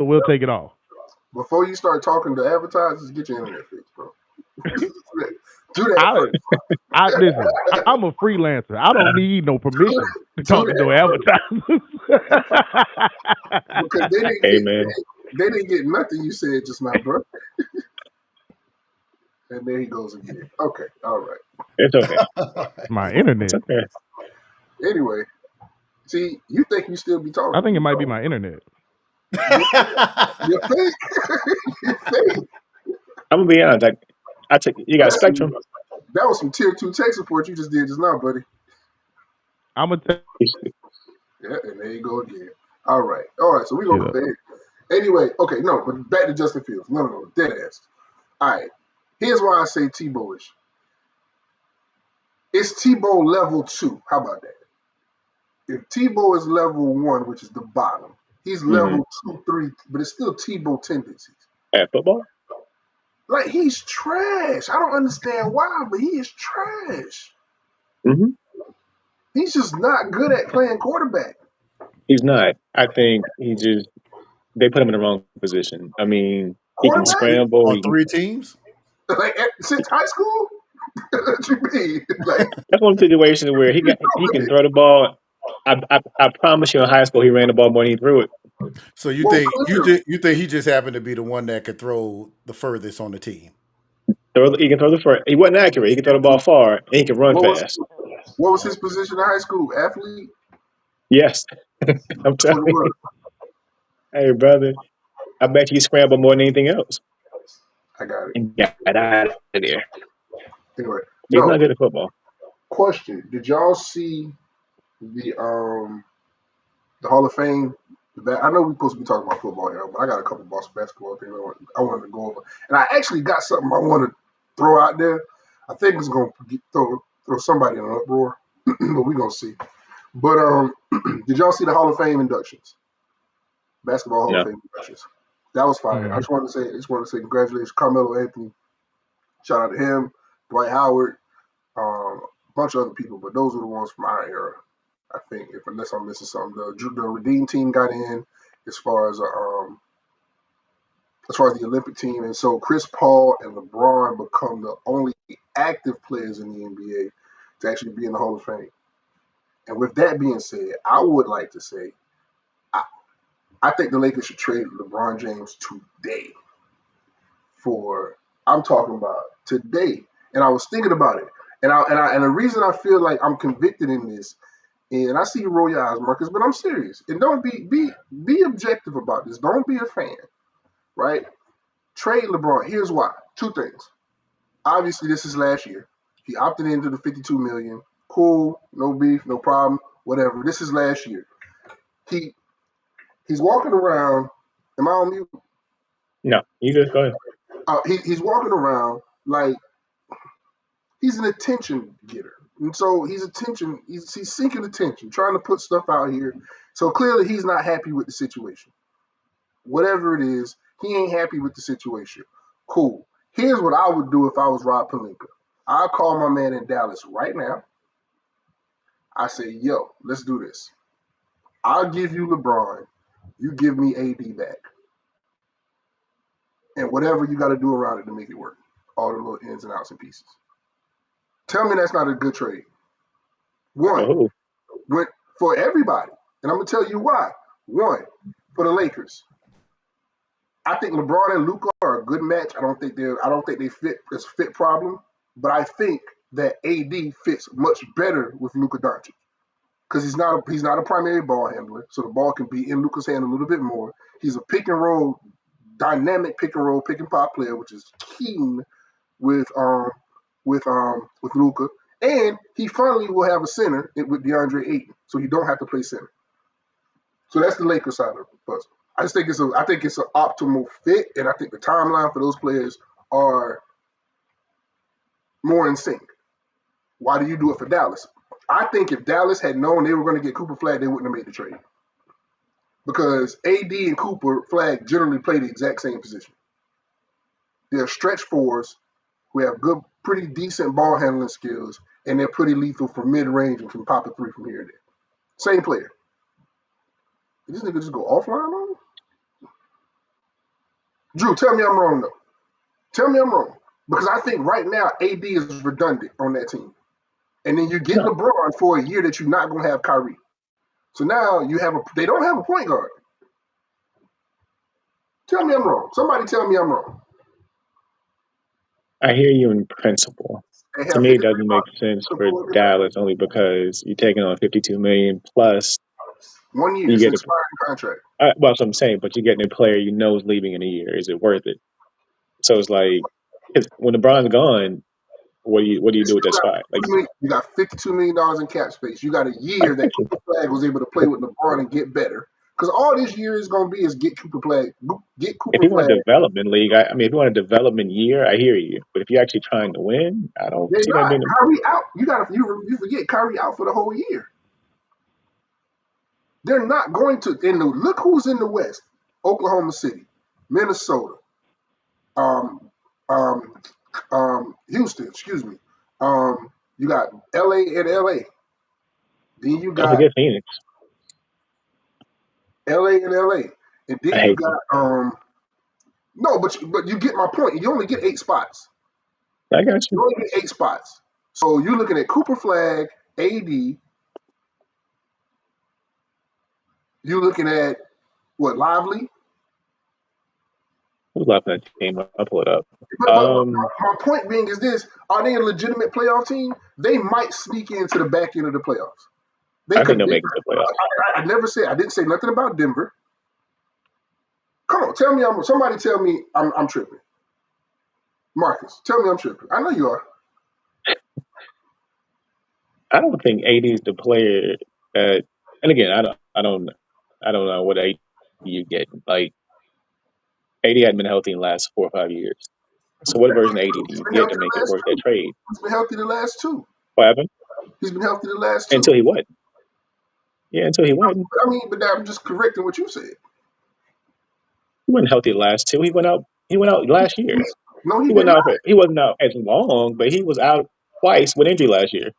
So we'll take it off. Before you start talking to advertisers, get your internet fixed, bro. Do that I first. I listen. I'm a freelancer. I don't need no permission to Do talk to that no first. advertisers. Because they didn't Hey get man, they didn't get nothing you said just now, bro. And there he goes again. Okay, all right. it's okay. My It's internet. okay. Anyway, see, you think you still be I talking? think it You might be don't. my internet. You're fake. You're fake. I'm gonna be honest. I take you got That's Spectrum. that was some tier 2 tech support you just did just now, buddy. I'm gonna tell Yeah, and there you go again. All right. All right, so we're you gonna though. compare. Anyway, okay, no, but back to Justin Fields. No, dead ass. All right. Here's why I say Tebow-ish. It's Tebow level 2. How about that? If Tebow is level 1, which is the bottom, he's Hmm. level 2, 3, but it's still Tebow tendencies. At football. Like, he's trash. I don't understand why, but he is trash. Hmm. He's just not good at playing quarterback. He's not. I think they put him in the wrong position. I mean, he can Quarterback? scramble. On 3 teams? Like, since high school? What you mean? Like, That's one situation where he can throw the ball. I promise you, in high school, he ran the ball more than he threw it. So you well, think clearly. you think he just happened to be the one that could throw the furthest on the team? He can throw the first. He wasn't accurate. He can throw the ball far and he can run What was fast. what was his position in high school? Athlete? Yes, I'm That's what telling it you. was. Hey, brother, I bet you he scrambled more than anything else. I got it. And got out of there. Anyway, He's not no good at football. question. Did y'all see the Hall of Fame? I know we're supposed to be talking about football here, but I got a couple Boston basketball things I wanted to go over, and I actually got something I want to throw out there. I think it's gonna throw somebody in an uproar, but we're gonna see. But did y'all see the Hall of Fame inductions? Basketball Hall of No. Fame inductions. That was fire. I Mhm. just wanted to say congratulations, Carmelo Anthony. Shout out to him, Dwight Howard, a bunch of other people, but those are the ones from our era. I think, if unless I'm missing something, the Redeem team got in as far as the Olympic team, and so Chris Paul and LeBron become the only active players in the NBA to actually be in the Hall of Fame. And with that being said, I would like to say I, I think the Lakers should trade LeBron James today for I'm talking about today. And I was thinking about it. And the reason I feel like I'm convicted in this, and I see you roll your eyes, Marcus, but I'm serious. And don't be objective about this. Don't be a fan, right? Trade LeBron. Here's why. Two things. Obviously, this is last year. He opted into the 52 million. Cool, no beef, no problem, whatever. This is last year. He he's walking around. Am I on mute? No, you just go ahead. He's walking around like he's an attention getter. And so he's seeking attention, trying to put stuff out here. So clearly he's not happy with the situation. Whatever it is, he ain't happy with the situation. Cool. Here's what I would do if I was Rob Pelinka. I'll call my man in Dallas right now. I say, yo, let's do this. I'll give you LeBron. You give me AD back. And whatever you got to do around it to make it work. All the little ins and outs and pieces. Tell me that's not a good trade. One, Oh, went for everybody. And I'm gonna tell you why. One, for the Lakers. I think LeBron and Luka are a good match. I don't think they fit as a fit problem, but I think that AD fits much better with Luka Doncic because he's not a primary ball handler, so the ball can be in Luka's hand a little bit more. He's a pick and roll, dynamic pick and roll, pick and pop player, which is keen with with Luka, and he finally will have a center with DeAndre Ayton, so you don't have to play center. So that's the Lakers side of the puzzle. I think it's an optimal fit, and I think the timeline for those players are more in sync. Why do you do it for Dallas? I think if Dallas had known they were going to get Cooper Flag, they wouldn't have made the trade because AD and Cooper Flag generally play the exact same position. They're stretch fours who have good, pretty decent ball handling skills, and they're pretty lethal from mid range and can pop a three from here and there. Same player. Did this nigga just go offline on him? Drew, tell me I'm wrong though. Tell me I'm wrong because I think right now AD is redundant on that team, and then you get No, LeBron for a year that you're not going to have Kyrie. So now you have a they don't have a point guard. Tell me I'm wrong. Somebody tell me I'm wrong. I hear you in principle. They To have me, it 53 doesn't make bucks sense to for pull it out. Dallas only because you're taking on 52 million plus 1 year, you it's get an a. expiring contract. Well, that's what I'm saying, but you're getting a player you know is leaving in a year. Is it worth it? So it's like, 'cause when LeBron's gone, what do you do with that spot? Like, You got $52 million in cap space. You got a I year that got you. Cooper Flag was able to play with LeBron and get better. Because all this year is going to be is get If Cooper you want Flag. a development league, I mean, if you want a development year, I hear you. But if you're actually trying to win, I don't They're see that not. being. Kyrie out. You forget Kyrie out for the whole year. They're not going to. Look who's in the West: Oklahoma City, Minnesota, um, um, Houston. Excuse me. You got LA and LA. Then you Don't got forget Phoenix. LA and LA. And I then you hate them. got no, but you get my point. You only get 8 spots. I got You you. only get 8 spots. So you're looking at Cooper Flag, AD. You're looking at what Lively. Who's left in that team? I'll pull it up. But my point being is this: are they a legitimate playoff team? They might sneak into the back end of the playoffs. They I think could. they'll make it to the playoffs. I never said I didn't say nothing about Denver. Come on, tell me somebody tell me I'm tripping. Marcus, tell me I'm tripping. I know you are. I don't think AD is the player that. And again, I don't know what AD you get. Like AD hadn't been healthy in the last 4 or 5 years. So what version of AD do He's you been get healthy to make the it last worth that two. trade? He's been healthy the last two. What happened? He's been healthy the last two. Until he wasn't. Yeah, until he wasn't. I mean, but I'm just correcting what you said. He wasn't healthy the last two. He went out. He went out last year. No, he He did wasn't not. out. He wasn't out as long, but he was out twice with injury last year.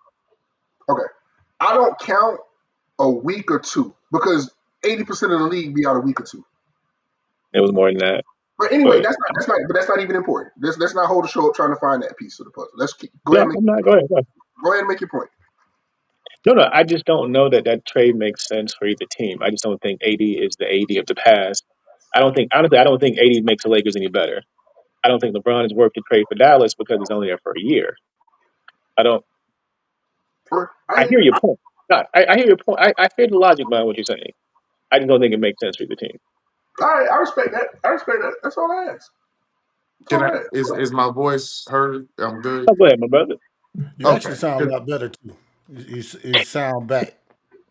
Okay, I don't count a week or two because 80% of the league be out a week or two. It was more than that. But anyway, But that's not even important. Let's not hold the show up trying to find that piece of the puzzle. Go ahead yeah, and make I'm not. Go ahead. Go ahead. go ahead and make your point. No, no. I just don't know that that trade makes sense for either team. I just don't think AD is the AD of the past. I don't think honestly. I don't think AD makes the Lakers any better. I don't think LeBron is worth the trade for Dallas because he's only there for a year. I don't. I I hear hear you. your point. No, I hear your point. I hear the logic behind what you're saying. I just don't think it makes sense for either team. All right, I respect that. I respect that. That's all I ask. That's Can all I I ask. is my voice heard? I'm good. Oh, go ahead, my brother. You actually Okay. sound 'Cause a lot better too. You sound back.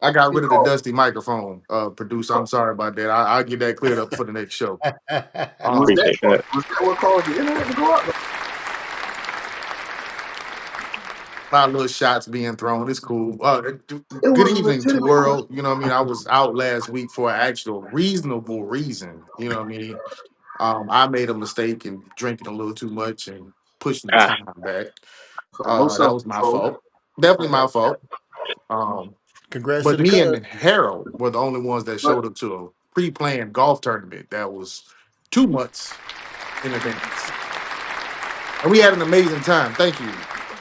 I got He rid of the called. dusty microphone, producer. I'm sorry about that. I'll get that cleared up for the next show. Was that Appreciate that. was that what caused the internet to go out? A lot of little shots being thrown. It's cool. It Good was a evening to legitimate world. question. You know what I mean? I was out last week for an actual reasonable reason. You know what I mean? I made a mistake in drinking a little too much and pushing the Ah, time back. So no That self was my control. fault. Definitely Okay, my fault. Um, Congrats to But the me Cubs. and Harold were the only ones that but showed up to a pre-planned golf tournament that was 2 months in advance. And we had an amazing time. Thank you,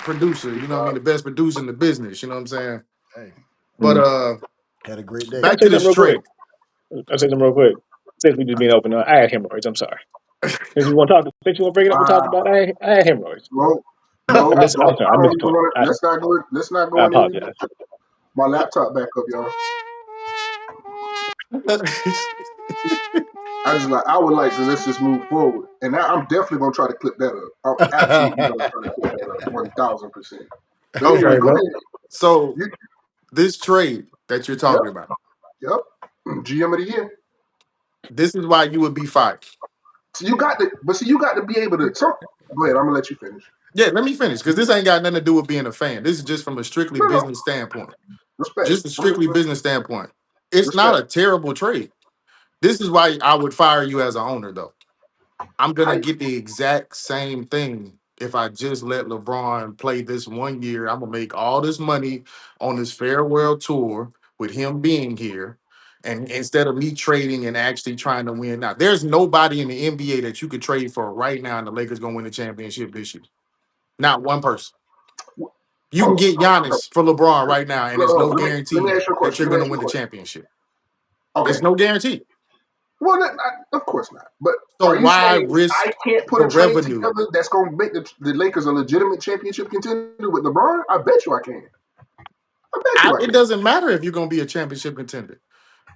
producer. You know what I mean? The best producer in the business. You know what I'm saying? Hey, But mm. had a great day. Can I back to say something this real quick? trade. I'll say something real quick. Since we just being open, I had hemorrhoids. I'm sorry. Since you want to talk, since you want to bring it up and talk wow, about, I had hemorrhoids. no, no, I'm don't. sorry. I I don't missed the even point. want to. I, Let's not I go in any. apologize. My laptop back up, y'all. I would like to let's just move forward, and I'm definitely gonna try to clip that up. I'm absolutely gonna try to clip that up 1,000%. But anyway, Okay, go bro. ahead. So You, this trade that you're yep, talking about, yep. GM of the year. this is why you would be fired. So you got to, but see, you got to be able to. Go ahead. I'm gonna let you finish. Yeah, let me finish because this ain't got nothing to do with being a fan. This is just from a strictly No, no. business standpoint. Respect. Just a I'm strictly listening. business standpoint. It's not Respect. a terrible trade. This is why I would fire you as an owner, though. I'm gonna I, get the exact same thing if I just let LeBron play this 1 year. I'm gonna make all this money on this farewell tour with him being here. And instead of me trading and actually trying to win now, there's nobody in the NBA that you could trade for right now, and the Lakers gonna win the championship this year. Not one person. You can Hold get on. Hold Giannis for LeBron right now, and there's no Let me guarantee ask you a that question. you're Let me gonna ask you a win the question. championship. Okay. There's no guarantee. Well, of course not. But So are you why saying I risk can't put the a trade revenue? together that's going to make the Lakers a legitimate championship contender with LeBron? I bet you I can. I bet you I It can. doesn't matter if you're gonna be a championship contender.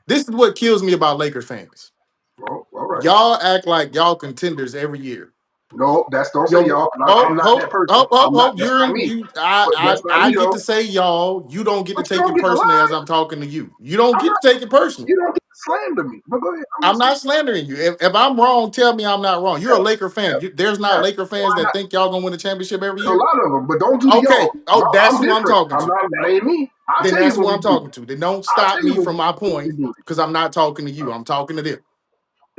This is what kills me about Lakers fans. Well, all right. Y'all act like y'all contenders every year. No, that's don't say Yo, y'all. I'm not that person. I'm not. That's You're not me. you. But that's not I me get to though. say y'all. You don't get to But you take don't it get to personally lie. as I'm talking to you. You don't I'm get not. to take it personally. You don't get to slander me. But go ahead. I'm I'm listening. not slandering you. If I'm wrong, tell me I'm not wrong. You're a Yeah, Laker fan. yeah, There's not yeah. Laker fans Why that not? think y'all gonna win the championship every A year. lot of them, but don't do the Okay. y'all. Oh, that's I'm who I'm different. talking I'm to. not. That ain't me. I'll Then tell you that's what who we I'm do. talking to. Then don't I'll stop tell you me what from my we point do. because I'm not talking to you. I'm talking to them.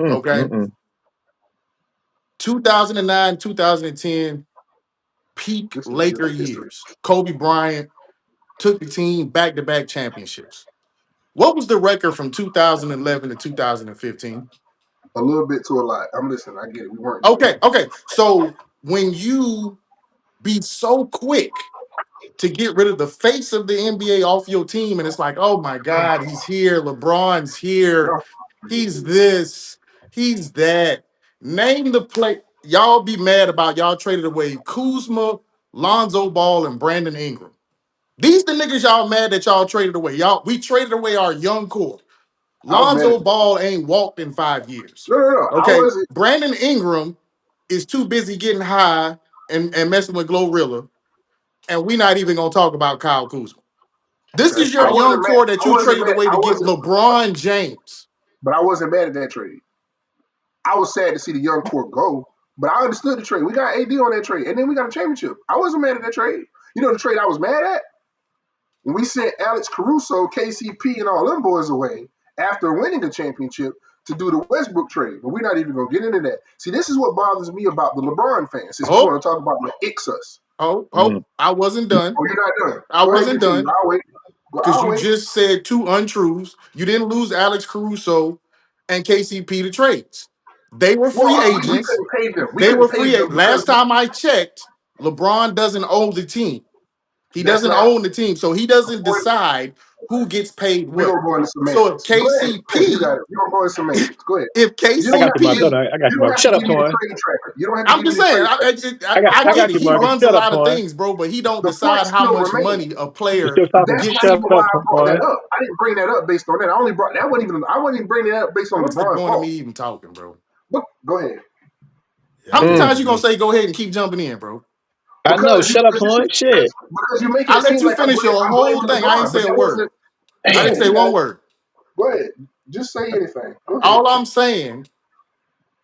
mm, Okay. mm, mm. 2009, 2010, peak This nigga Laker got history. years. Kobe Bryant took the team back-to-back championships. What was the record from 2011 to 2015? A little bit to a lot. I'm listening. I get it. We weren't good. Okay. So when you be so quick to get rid of the face of the NBA off your team, and it's like, oh my God, he's here, LeBron's here, Y'all he's ridiculous. this, he's that. Name the play. Y'all be mad about y'all traded away Kuzma, Lonzo Ball, and Brandon Ingram. These the niggas y'all mad that y'all traded away. We traded away our young core. I was mad at Lonzo Ball ain't walked in 5 years. no. I Okay. wasn't. Brandon Ingram is too busy getting high and messing with Glorilla. And we not even gonna talk about Kyle Kuzma. This Okay. is your young core that I you wasn't traded mad. away I to get wasn't. LeBron James. But I wasn't mad at that trade. I was sad to see the young core go. But I understood the trade. We got AD on that trade, and then we got a championship. I wasn't mad at that trade. You know the trade I was mad at when we sent Alex Caruso, KCP, and all them boys away after winning a championship to do the Westbrook trade. But we're not even gonna get into that. See, this is what bothers me about the LeBron fans. Since we Oh, want to talk about what icks us. Mm. I wasn't done. Oh, you're not done. I Go ahead and wasn't continue. done I'll wait. Well, because I'll you wait. just said two untruths. You didn't lose Alex Caruso and KCP to trades. They were Well, free we agents. couldn't pay them. We They couldn't were pay free. them because Last time I checked, LeBron doesn't own the team. He that's doesn't not. own the team, so he doesn't decide who gets paid We're what. gonna go into So if semantics. Go ahead. Go ahead. You got KCP, it. We're gonna go into semantics. Go ahead. if You I don't got have you, to Mark. give me. Hold KCP, on. I got You you, don't Mark. have to Shut up, give me the Twan. trade tracker. You don't have to I'm give me just the saying, trade tracker. I I get got it. you, He Marcus. runs a Shut up, lot of Twan. things, bro, but he don't The point decide how still much remains. money a You're player still But talking. that's gets. not Shut even why up, I brought Twan. that up. I didn't bring that up based on that. I only brought that wasn't even. I wasn't even bringing that up based on What's the LeBron's point of fault. me even talking, bro? But go ahead. Yeah, How I many agree Mm. times with you gonna me. say go ahead and keep jumping in, bro? I know. Because you Shut up, Twan. Shit. because you're making I it let seem you like finish your I'm whole blaming thing. I ain't LeBron, but say a that word. wasn't. I Go didn't ahead. say You got one it. word. Go ahead. Just say anything. Go ahead. All I'm saying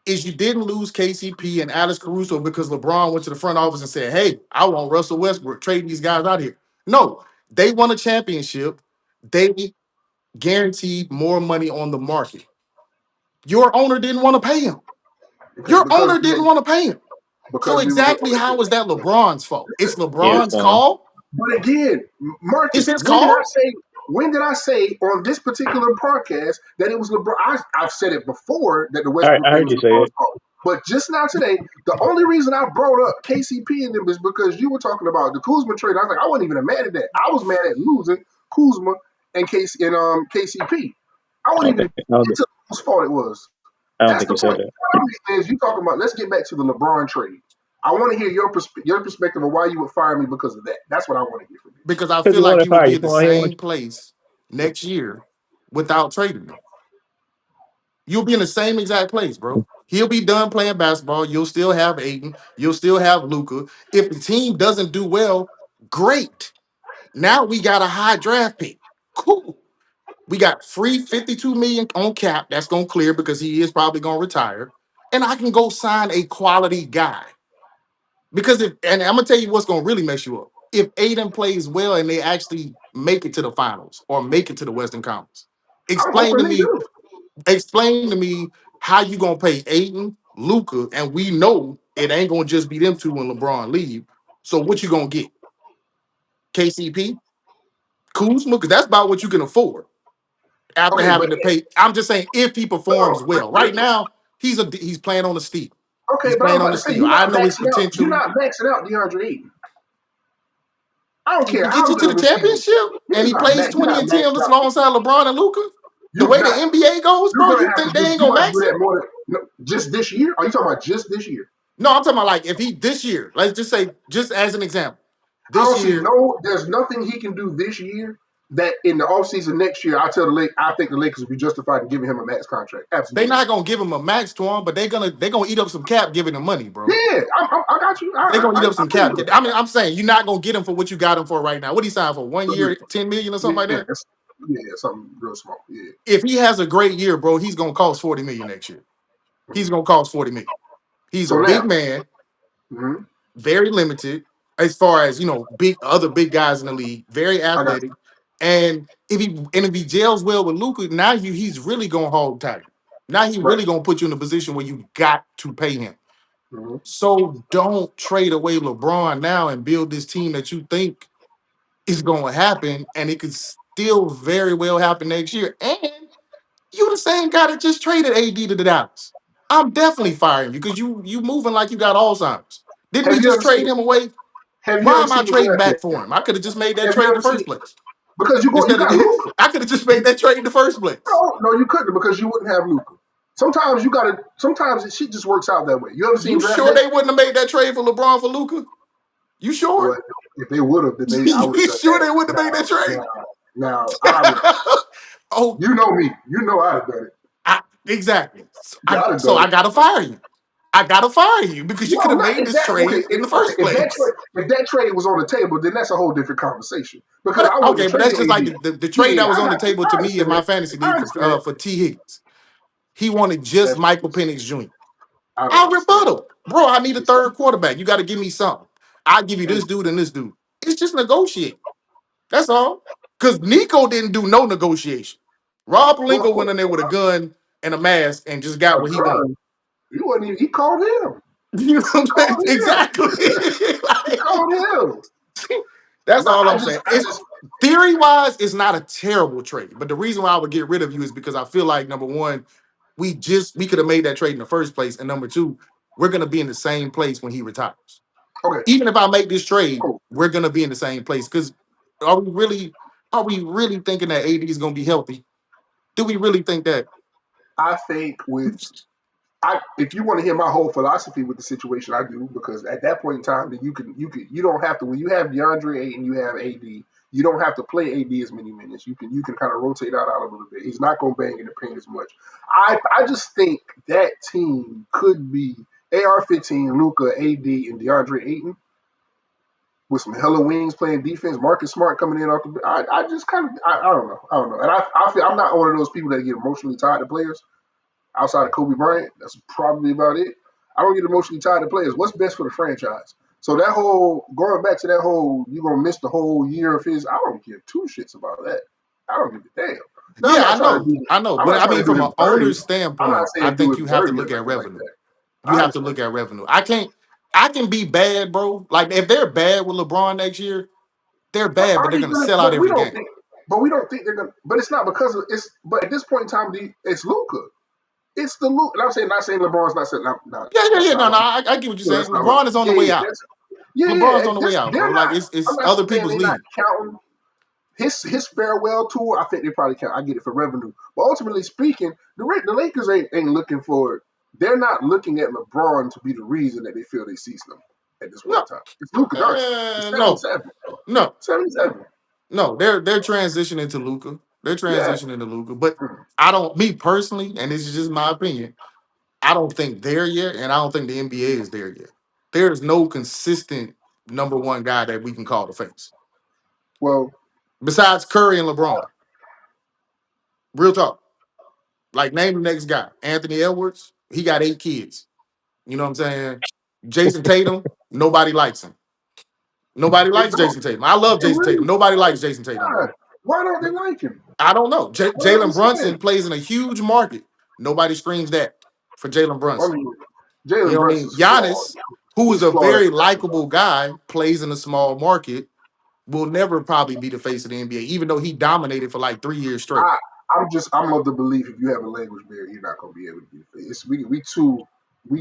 is you didn't lose KCP and Alex Caruso because LeBron went to the front office and said, "Hey, I want Russell Westbrook. Trade these guys out here." No, they won a championship. They guaranteed more money on the market. Your owner didn't want to pay him. Okay. Your owner didn't want to pay him. So Because we were exactly going. how is that LeBron's fault? It's Yeah, LeBron's Twan. call. But again, It's Marcus, his call when did I say on this particular podcast that it was LeBron? I've said it before that the All right, Westbrook I thing heard was you say LeBron's it. fault. But just now today, the only reason I brought up KCP and them is because you were talking about the Kuzma trade. I was like, I wasn't even mad at that. I was mad at losing Kuzma and KCP. I I wouldn't don't even think. I don't, get to whose fault it was. I don't That's think the you said point. that. What I'm saying is you talking about. Let's get back to the LeBron trade. I want to hear your perspective of why you would fire me because of that. That's what I want to hear from you. because I Because feel he like wanted to you would fire be you, in the Twan. He want same place next year without trading him. You'll be in the same exact place, bro. He'll be done playing basketball. You'll still have Aiden. You'll still have Luca. If the team doesn't do well, great. Now we got a high draft pick. Cool. We got free 52 million on cap. That's gonna clear because he is probably gonna retire. And I can go sign a quality guy. Because if and I'm gonna tell you what's gonna really mess you up. If Aiden plays well and they actually make it to the finals or make it to the Western Conference, I'm explain hoping to they me do. explain to me how you gonna pay Aiden, Luca, and we know it ain't gonna just be them two when LeBron leave. So what you gonna get? KCP, Kuzma, because that's about what you can afford. after Okay, but having to pay. I'm just saying if he performs no, well. Right now, he's playing on the steal. okay, He's but I'm playing on about the to say steal. I know his you're potential. not maxing out DeAndre Ayton. I don't If care he gets how you to good the of a season. championship and he plays You're 20 not and 10 maxed out. alongside LeBron and Luca, the You're way the not. NBA goes, You're bro, gonna you have to think they do. ain't You're gonna gonna have to max do him? that more than no, just this year. Are you talking about just this year? No, I'm talking about like if he this year, let's just say, just as an example, I this don't see year no. There's nothing he can do this year that in the offseason next year. I think the Lakers would be justified in giving him a max contract. they Absolutely. not gonna give him a max to him, but they gonna eat up some cap giving him money, bro. Yeah, I got you. They gonna eat up I some feel cap. you. I mean, I'm saying you're not gonna get him for what you got him for right now. What he signed for? 1 year, 10 million or something like Yeah, that. something real small. Yeah. If he has a great year, bro, he's gonna cost 40 million next year. He's Mhm. gonna cost 40 million. He's a So big now, man, mhm, very limited as far as big other big guys in the league, very I got athletic. And if he gels well with Luca, now he's really gonna hold tight. Now he you. Right. really gonna put you in a position where you got to pay him. Mhm. So don't trade away LeBron now and build this team that you think is gonna happen, and it could still very well happen next year. And you the same guy that just traded AD to the Dallas. I'm definitely firing you because you moving like you got Alzheimer's. Didn't we Have you just ever seen? trade him away? Have you Why ever am I seen the trading draft back yet? for him? I could have just made that Have you trade in the ever seen? first place. Because you Instead of got Luca. I could have just made that trade in the first place. No, you couldn't because you wouldn't have Luca. Sometimes you gotta. Sometimes the shit just works out that way. You ever seen You draft sure day? they wouldn't have made that trade for LeBron for Luca? You sure? Well, if they would have, then I would have You done sure that. they wouldn't have made that Now, trade? now I would. Oh, You know me. You know I'd have done it. exactly. So Yeah, I'd have so done I it. gotta fire you. I gotta fire you because you could No, have not made if this that. trade in the Okay. first place. If that trade was on the table, then that's a whole different conversation. Because But I wouldn't okay, have but traded that's just like AD. the trade Yeah, that was I on the got you. table I to me in my understand. fantasy I league understand. for T. Higgins. He wanted just That's Michael Penix Jr. I don't I understand. rebuttal, bro. I need a It's, third quarterback. You got to give me something. I give you hey, this dude and this dude. It's just negotiate. That's all. Because Nico didn't do no negotiation. Rob well, Palinka went in there with a gun and a mask and just got a what he wanted. gun. He wasn't even. He called him. You know He what I'm saying? called him. Exactly. He called him. That's No, all I'm saying. I It's just. theory wise, it's not a terrible trade. But the reason why I would get rid of you is because I feel like number one, we could have made that trade in the first place, and number two, we're gonna be in the same place when he retires. Okay, Even if I make this trade, cool. we're gonna be in the same place. Because are we really thinking that AD is gonna be healthy? Do we really think that? I think with if you want to hear my whole philosophy with the situation, I do because at that point in time, then you don't have to when you have DeAndre Ayton, you have AD. You don't have to play AD as many minutes. You can kind of rotate out a little bit. He's not going to bang in the paint as much. I just think that team could be AR-15, Luca, AD, and DeAndre Ayton with some hella wings playing defense. Marcus Smart coming in off the. I just kind of I don't know. And I feel I'm not one of those people that get emotionally tied to players outside of Kobe Bryant. That's probably about it. I don't get emotionally tied to players. What's best for the franchise? So that whole going back to that whole you're gonna miss the whole year of his. I don't give two shits about that. I don't give a damn. Now Yeah, I know, I'm but not I trying mean, to do from his an 30th. owner's I'm not standpoint, I saying do think his you have to 30th look or at nothing like revenue. that. You I have to understand. look at revenue. I can be bad, bro. Like if they're bad with LeBron next year, they're bad, but Are they're they gonna gonna? sell out But we every don't game. think. But we don't think they're gonna. But it's not because of it's. But at this point in time, it's Luca. It's the Luca. And I'm saying not saying LeBron's not saying not. Yeah, yeah, That's yeah. not. No, no, I get what you're No, saying. that's not right. LeBron is on the Yeah, way yeah, out. that's yeah, LeBron's yeah. on the way out, bro. They're Like not. it's I'm not other saying people's they're not league. counting his farewell tour. I think they probably count. I get it for revenue, but ultimately speaking, the Lakers ain't looking for it. They're not looking at LeBron to be the reason that they feel they cease them at this point No, in time. It's Luka Doncic. It's no, 77. no, 77. no. They're transitioning to Luca. They're Yeah. transitioning to Luca. But I don't. Me personally, and this is just my opinion. I don't think they're yet, and I don't think the NBA is there yet. There's no consistent number one guy that we can call the face Well, besides Curry and LeBron. Real talk. Like name the next guy. Anthony Edwards. He got 8 kids. You know what I'm saying? Jason Tatum. Nobody likes him. Nobody they likes don't. Jason Tatum. I love They Jason really Tatum. Nobody don't. likes Jason Tatum, God. bro. Why don't they like him? I don't know. I don't Jalen understand. Brunson plays in a huge market. Nobody screams that for Jalen I Brunson. mean, You Jalen know what I mean? Brunson's flawed. Giannis, who is He's a flawed as very a basketball. likable guy, plays in a small market, will never probably be the face of the NBA, even though he dominated for like 3 years straight. I'm of the belief if you have a language barrier, you're not gonna be able to be. It's we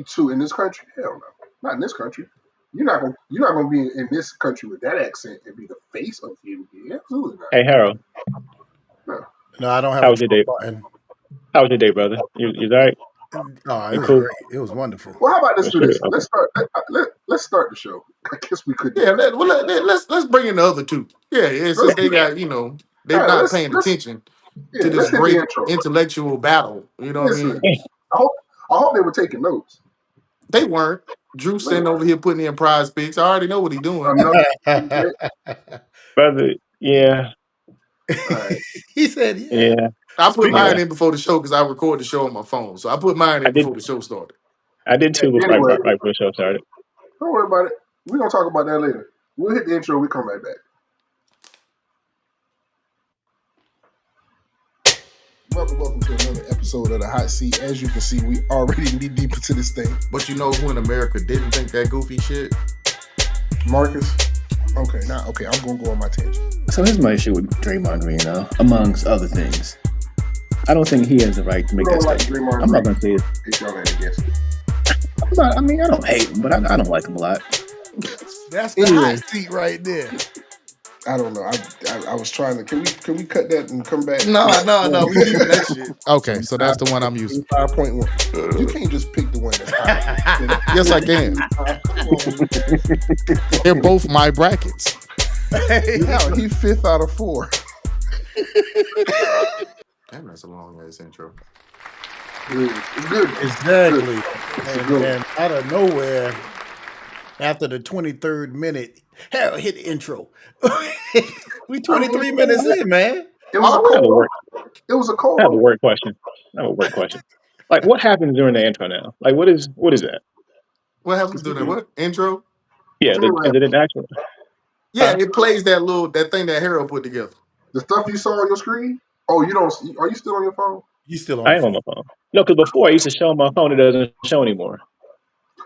too in this country. Hell no, not in this country. You're not gonna be in this country with that accent and be the face of the NBA. Absolutely not. Hey Harold, No. No, I don't have how a was your Trump day? button. How was your day, brother? You all right? Oh, it You was cool? great. It was wonderful. Well, how about let's You do sure? this? Okay. Let's start the show. I guess we could do Yeah, that. let's bring in the other two. Yeah, since Let's they got they're all right. not paying attention to this Let's hit the great intro. intellectual battle. You know what I Listen, mean? I hope they were taking notes. They weren't. Drew Wait, sitting over here putting in prize picks. I already know what he's doing. enough. Brother, yeah, All right. He said, "Yeah." yeah, I put Speaking of, mine yeah. in before the show because I record the show on my phone. So I put mine I in did before the show started. I did too anyway, right before the show started. don't worry about it. We're gonna talk about that later. We'll hit the intro. We come right back. Welcome to another episode of the Hot Seat. As you can see, we already knee deep into this thing. But you know who in America didn't think that goofy shit? Marcus. Okay, now I'm gonna go on my tangent. So here's my issue with Draymond Green, amongst other things. I don't think he has the right to make You that don't like statement. Draymond I'm not Green? going to say it. If y'all ain't against it. I don't hate him, but I don't like him a lot. That's the Anyway. hot seat right there. I don't know. I was trying to. Can we cut that and come back? No, we keeping that shit. Okay, so that's the one I'm using. 5.1. You can't just pick the one that's high. Yes, I can. They're both my brackets. Hell, he 5th out of 4. Damn, that's a long ass intro. It's good. Exactly. It's good. And out of nowhere, after the 23rd minute, hell, hit the intro. We 23 minutes in, man. It was a I have a cold. work It was a cold. I have a word question. Like what happens during the intro now? Like what is that? What happens during that? What intro? Yeah, is it an actual Yeah, it plays that thing that Harold put together. The stuff you saw on your screen. Oh, you don't. Are you still on your phone? You still on I the am on phone. my phone. No, because before I used to show on my phone, it doesn't show anymore.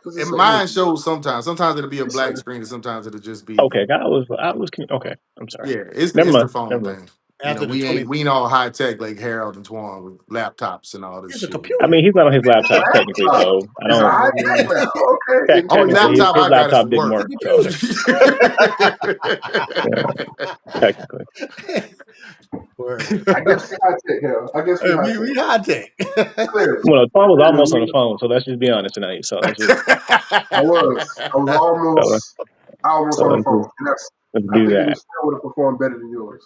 And mine shows sometimes. Sometimes it'll be a It's black like- screen, and sometimes it'll just be Okay, okay. I'm sorry. yeah. It's Never the mind. phone thing. After the We 20, ain't all high tech like Harold and Twan with laptops and all this it's a shit. I computer. mean, he's not on his laptop technically, so I It's a don't. high tech now. Okay. Only Technically, laptop his I got is laptop for didn't work. work. It's a So computer. yeah, technically, Word. I guess we high tech here. I guess we high tech. we high tech. Clearly. well, Paul was almost on the phone. So let's just be honest tonight. So let's just I was so let's, almost so on the let's, phone. just, And let's I do think that. it still would have performed better than yours.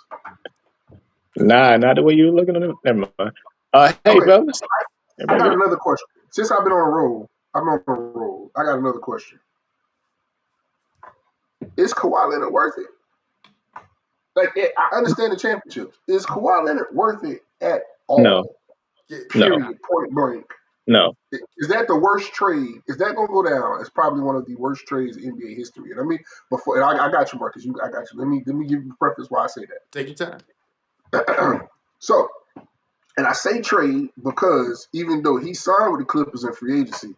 Nah, not the way you were looking at it. Never mind. Hey, Okay, brothers. I Everybody got good? another question. Since I've been on a roll, I got another question. Is Kawhi Leonard worth it? I understand the championships. Is Kawhi Leonard worth it at No, all? no, Period. Point blank. no. Is that the worst trade? Is that going to go down as probably one of the worst trades in NBA history? And I mean, before I got you, Marcus. I got you. Let me give you a preface why I say Take your time. that. So, and I say trade because even though he signed with the Clippers in free agency,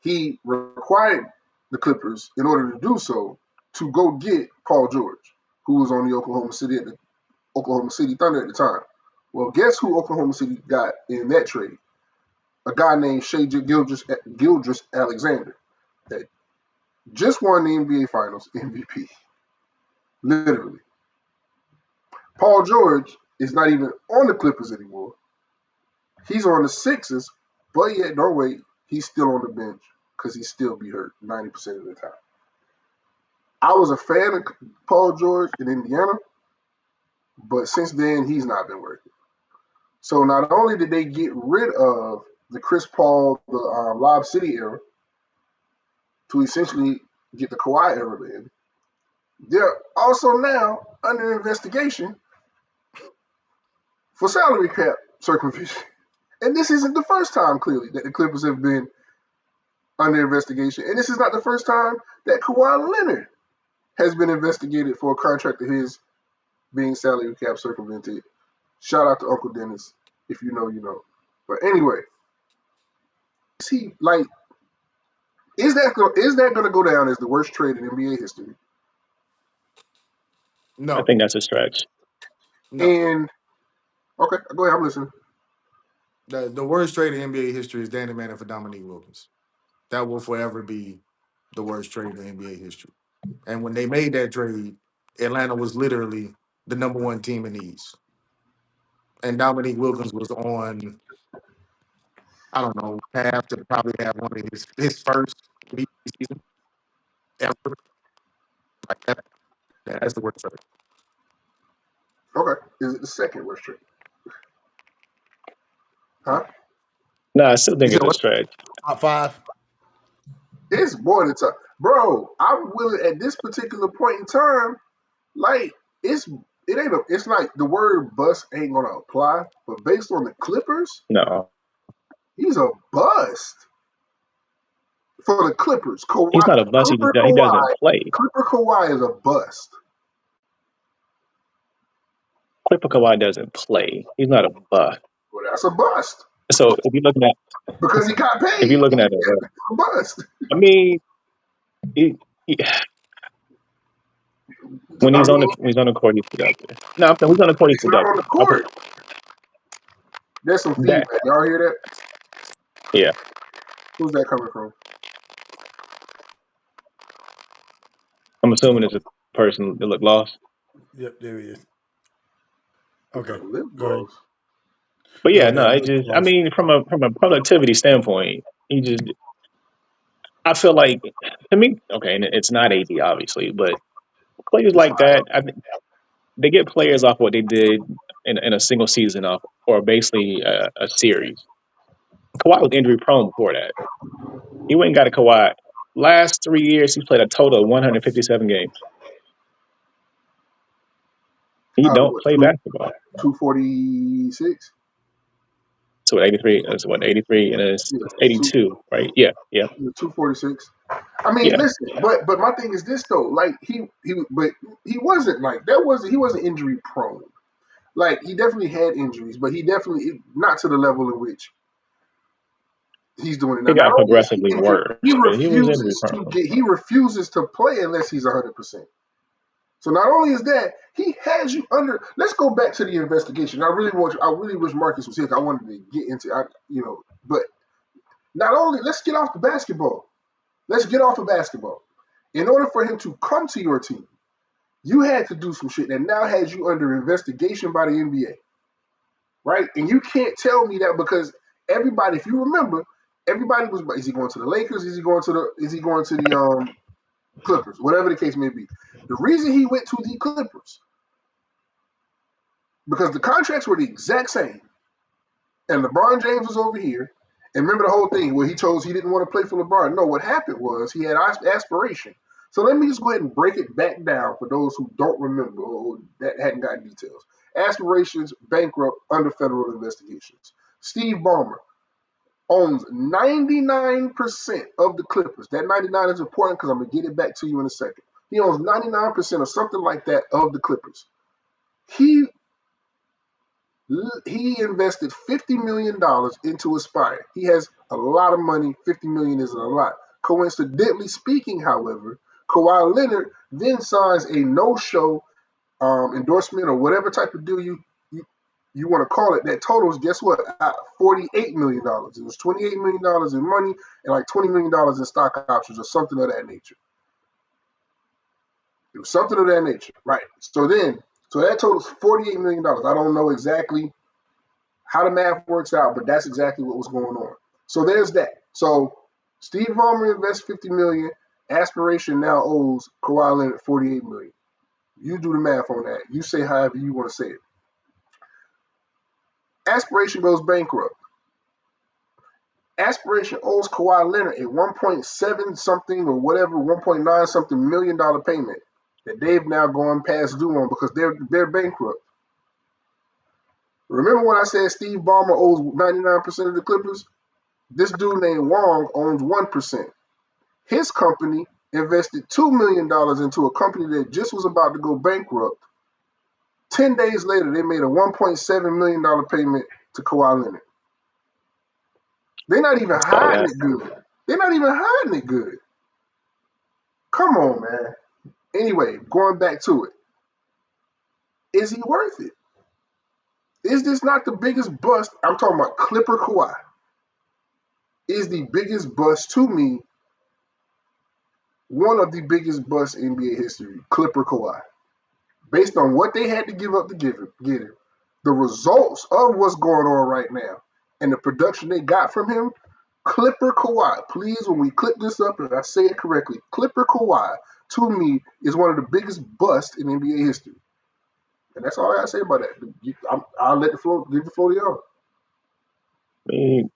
he required the Clippers, in order to do so, to go get Paul George, who was on the Oklahoma City Thunder at the time. Well, guess who Oklahoma City got in that trade? A guy named Shea Gildress Alexander that just won the NBA Finals MVP. Literally. Paul George is not even on the Clippers anymore. He's on the Sixers, but yet, no wait, he's still on the bench because he still be hurt 90% of the time. I was a fan of Paul George in Indiana, but since then, he's not been working. So not only did they get rid of the Chris Paul, the Lob City era, to essentially get the Kawhi era in, they're also now under investigation for salary cap circumvention. And this isn't the first time, clearly, that the Clippers have been under investigation. And this is not the first time that Kawhi Leonard has been investigated for a contract of his being salary cap circumvented. Shout out to Uncle Dennis. If you know, you know. But anyway, is that going to go down as the worst trade in NBA history? I No, think that's a stretch. no. And Okay, go ahead. I'm listening. The worst trade in NBA history is Danny Manning for Dominique Wilkins. That will forever be the worst trade in NBA history. And when they made that trade, Atlanta was literally the number one team in the East. And Dominique Wilkins was on, I don't know, path to probably have one of his first MVP season ever. Like that. That's the worst trade. Okay, is it the second worst trade? Huh? No, I still You think said it's a what? stretch. Top five. It's more than tough, bro. I'm willing at this particular point in time. Like it's it ain't a. It's like the word bust ain't gonna apply, but based on the Clippers, No, he's a bust for the Clippers. he's Kawhi, not a bust. Clipper He Kawhi, doesn't play. Clipper Kawhi is a bust Clipper Kawhi doesn't play. He's not a bust. well, that's a bust So if you're looking at because he got if you're paid. looking at it, It's a bust. I mean, he, he, I mean, when he's on the court, he's productive. No, when he's on the court, he's he's not on productive. the I'll put court. There's some that. feedback. Y'all hear that? Yeah, Who's that coming from? I'm assuming it's a person that looked lost. Yep, there he is. He Okay, got lip go ahead. gloss. But Yeah, yeah, that no, it lip just I gloss. mean from a productivity standpoint, he just I feel like to me, okay, and it's not AD obviously, but players It's like not. that, I think they get players off what they did in a single season off or basically a series. Kawhi was injury prone before that. He went and got a Kawhi. Last 3 years, he's played a total of 157 games. He Out of don't what? play basketball. 246. So 83, that's what 83, and Yeah, it's two, 82, right? Yeah, yeah, 246. I mean, yeah. listen, but my thing is this though. Like but he wasn't like that. He wasn't injury prone. Like he definitely had injuries, but he definitely not to the level in which he's doing it now. He Not got only is progressively he injured, worse, but he was injury prone. he refuses to play unless he's 100%. So not only is that he has you under. Let's go back to the investigation. I really wish Marcus was here. 'Cause I wanted to get into, but not only let's get off the basketball. Let's get off of basketball. In order for him to come to your team, you had to do some shit that now has you under investigation by the NBA, right? And you can't tell me that because everybody, if you remember, everybody was, is he going to the Lakers? Is he going to the Clippers? Whatever the case may be. The reason he went to the Clippers because the contracts were the exact same, and LeBron James was over here. And remember the whole thing where he chose he didn't want to play for LeBron. No, what happened was he had aspiration. So let me just go ahead and break it back down for those who don't remember or that hadn't gotten details. Aspirations bankrupt under federal investigations. Steve Ballmer owns 99% of the Clippers. That 99 is important because I'm going to get it back to you in a second. He owns 99% or something like that of the Clippers. He he invested $50 million into Aspire. He has a lot of money. $50 million isn't a lot. Coincidentally speaking, however, Kawhi Leonard then signs a no-show endorsement or whatever type of deal you want to call it. That totals, guess what? $48 million. It was $28 million in money and like $20 million in stock options or something of that nature. It was something of that nature, right? So that totals $48 million. I don't know exactly how the math works out, but that's exactly what was going on. So there's that. So Steve Ballmer invests $50 million. Aspiration now owes Kawhi Leonard $48 million. You do the math on that. You say however you want to say it. Aspiration goes bankrupt. Aspiration owes Kawhi Leonard a 1.7 something or whatever, 1.9 something $1 million payment that they've now gone past due on because they're bankrupt. Remember when I said Steve Ballmer owes 99% of the Clippers? This dude named Wong owns 1%. His company invested $2 million into a company that just was about to go bankrupt. 10 days later, they made a $1.7 million payment to Kawhi Leonard. They're not even So hiding that it good. They're not even hiding it good. Come on, man. Anyway, going back to it. Is he worth it? Is this not the biggest bust? I'm talking about Clipper Kawhi. Is the biggest bust to me, one of the biggest busts in NBA history, Clipper Kawhi. Based on what they had to give up to get him, the results of what's going on right now, and the production they got from him, Clipper Kawhi. Please, when we clip this up, and I say it correctly, Clipper Kawhi, to me, is one of the biggest busts in NBA history. And that's all I gotta say about that. I'll let the floor, give the floor to y'all. I mean,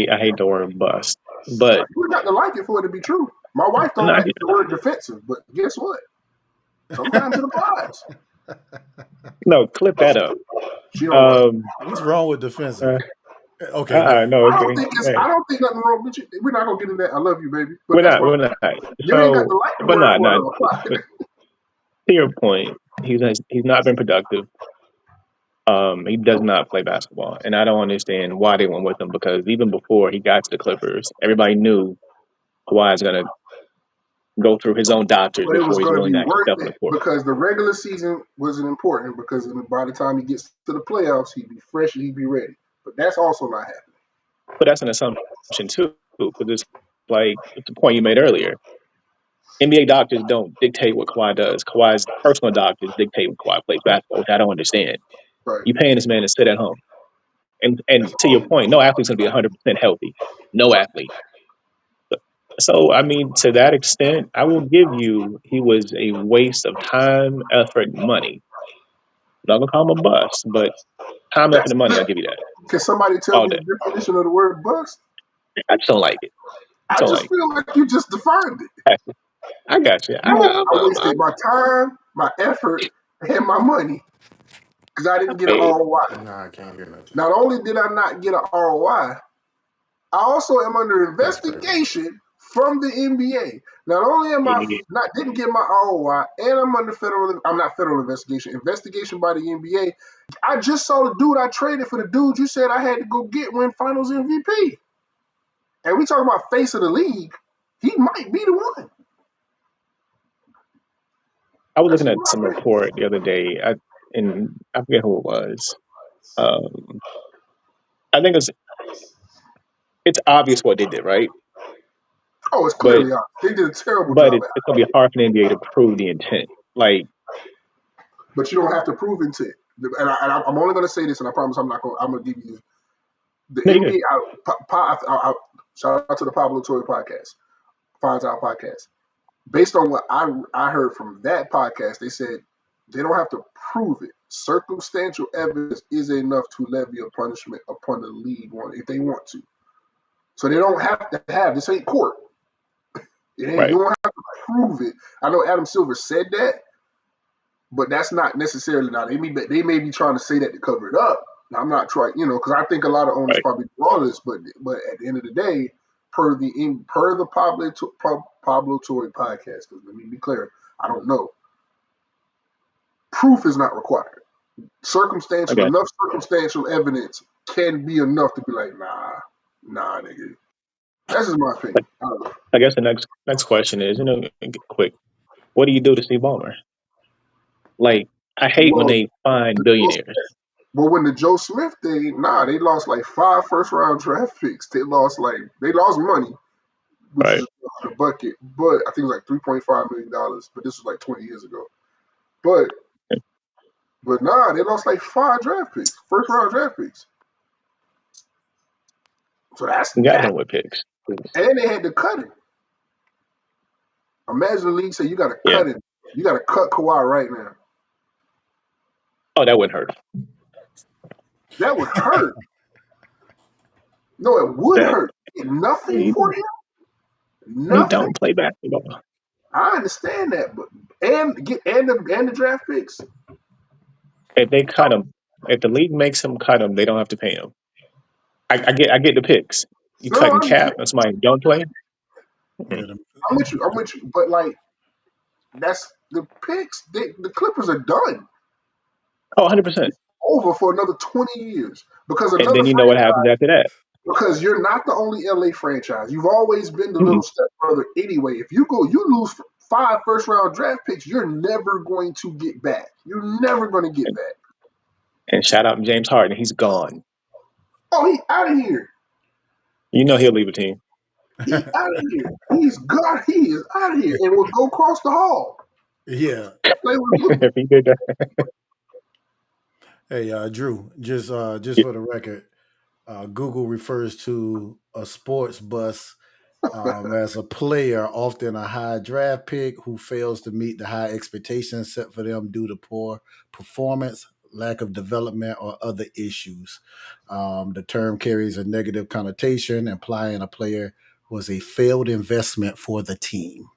I hate the word bust, but You got to like it for it to be true. My wife don't no, like the word defensive, but guess what? Sometimes it applies. no, clip that up. She don't like it. Um, What's wrong with defensive? uh, Okay, never no, I don't okay, think it's. hey, I don't think nothing wrong with you. We're not gonna get into that. I love you, baby, but we're that's not, my. we're not. You ain't got to So, like the but word not, for it not. to apply. But to your point, he's not been productive. He does not play basketball, and I don't understand why they went with him because even before he got to the Clippers, everybody knew Kawhi is going to go through his own doctors But it was before he's going to willing be to actually worth step on the it court. because the regular season wasn't important because by the time he gets to the playoffs, he'd be fresh and he'd be ready. But that's also not happening. But that's an assumption too, because it's like it's the point you made earlier. NBA doctors don't dictate what Kawhi does. Kawhi's personal doctors dictate what Kawhi plays basketball, which I don't understand. Right. You paying this man to sit at home, and to your point, no athlete's going to be 100% healthy. No athlete. So, I mean, to that extent, I will give you he was a waste of time, effort, and money. I'm not gonna call him a bust, but time, effort, That's and money, I'll that. give you that Can somebody tell all me day. the definition of the word bust? I just don't like it. I I don't just like feel like you just defined it. it. I got you. I wasted my time, my effort, and my money because I didn't get an Hey, ROI. Nah, I can't hear nothing. Not only did I not get an ROI, I also am under That's crazy. investigation from the NBA. Not only am I not didn't get my ROI, and I'm under federal. I'm not federal investigation by the NBA. I just saw the dude I traded for the dude you said I had to go get win Finals MVP. And we talking about face of the league. He might be the one. I was That's looking just at my some opinion. report the other day, and I forget who it was. Um, I think it's obvious what they did, right? Oh, it's But clearly obvious. They did a terrible but job it's, at it's it. gonna be hard for the NBA to prove the intent. Like, But you don't have to prove intent. I'm only going to say this, and I promise I'm not going. I'm going to give you the nigga, NBA. Shout out to the Pablo Torre podcast, Finds Out podcast. Based on what I heard from that podcast, they said they don't have to prove it. Circumstantial evidence is enough to levy a punishment upon the league one if they want to. So they don't have to have this ain't court. It ain't right? you don't have to prove it. I know Adam Silver said that, but that's not necessarily now. They may be trying to say that to cover it up. Now, I'm not trying, because I think a lot of owners Right. probably do all this, but at the end of the day, per the Pablo Torre podcast, because let me be clear, I don't know. Proof is not required. I got Enough circumstantial evidence can be enough to be like, nah, nigga. That's just my you. opinion. I don't know. I guess the next question is, quick. What do you do to Steve Ballmer? Like, I hate when Well, they find the billionaires, Well, when the Joe Smith thing, they lost like 5 first round draft picks. They lost money, which right? is a bucket, but I think it was like $3.5 million. But this was like 20 years ago. But they lost like 5 first round draft picks. So that's You got that, him with picks. and they had to cut him. Imagine the league say you got to Yeah. cut him. You got to cut Kawhi right now. Oh, that wouldn't hurt. That would hurt. No, it would That hurt. Nothing he, for him. he Nothing. don't play basketball. I understand that, but and the draft picks. If they cut him, if the league makes him cut him, they don't have to pay him. I get the picks. You No, cutting cap and somebody who don't play. Yeah, Mm-mm. I'm with you. But like that's the picks. The Clippers are done. Oh, 100%. Over for another 20 years And then you know what happens after that. because you're not the only LA franchise. You've always been the Mhm. little step further anyway. If you lose 5 first round draft picks, you're never going to get back. You're never going to get back. And shout out to James Harden. He's gone. Oh, he out of here. You know he'll leave a team. He out of here. He's gone. He is out of here and will go across the hall. Yeah. Play with Luka. If he did that. Hey, Drew, just Yeah. for the record, Google refers to a sports bus as a player, often a high draft pick, who fails to meet the high expectations set for them due to poor performance, lack of development, or other issues. The term carries a negative connotation, implying a player was a failed investment for the team.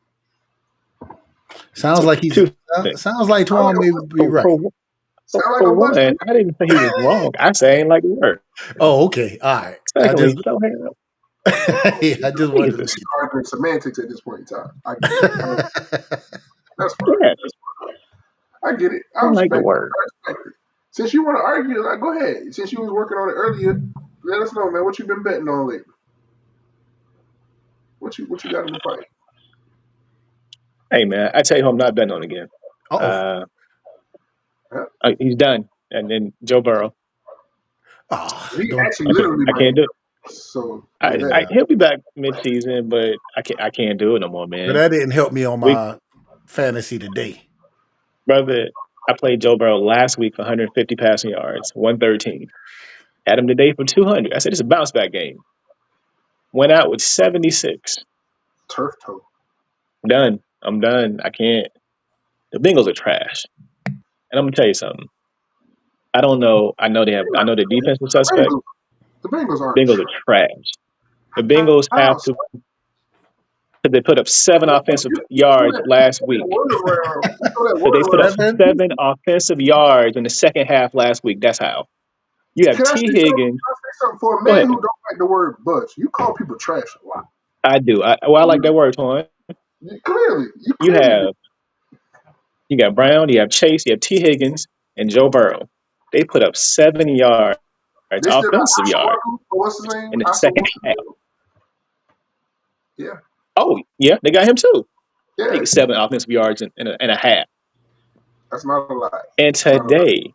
Sounds So like he's two things. sounds like Sound like Twan a may bust. be right. Sound like For a bust. one, I didn't say he was wrong. I say I ain't like the word. Oh, okay, all right. I Secondly, just so I just wanted to Jesus. see. Arguing semantics at this point in time. I get it. That's fine. Yeah, I get it. I I don't like the respect it. word. I respect it. Since you want to argue, like, go ahead. Since you was working on it earlier, let us know, man. What you been betting on lately? What you got in the fight? Hey man, I tell you who I'm not betting on again. Oh, Uh, Huh? he's done. And then Joe Burrow. oh, He don't. actually Okay, literally I might can't be. do it. So yeah, that Yeah, He'll be back mid-season, but I can't do it no more, but man. that didn't help me on We my fantasy today. brother, I played Joe Burrow last week for 150 passing yards, 113. Had him today for 200. I said it's a bounce back game. Went out with 76. turf toe. Done. I'm done. I can't. The Bengals are trash. And I'm gonna tell you something. I don't know. I know they have. I know the defense is The suspect. Bengals, the Bengals aren't Bengals are trash. trash. The Bengals How? have to. Because they put up 7 offensive You throw yards last that week. word around. You throw that So they word put around. up 7? 7 offensive yards in the second half last week. That's how. You have Can I say T. something? Higgins. Can I say something? For a Go man ahead. who don't like the word butch, you call people trash a lot. I do. I like that word, Twan. You You clearly do. have you got Brown, you have Chase, you have T. Higgins, and Joe Burrow. They put up 7 yards, They still got offensive yards What's his name? in the Oscar second half. Wilson. Yeah, Oh, yeah, they got him too. yeah. They get 7 offensive yards in a half. That's not a lie. And It's not a lie. today,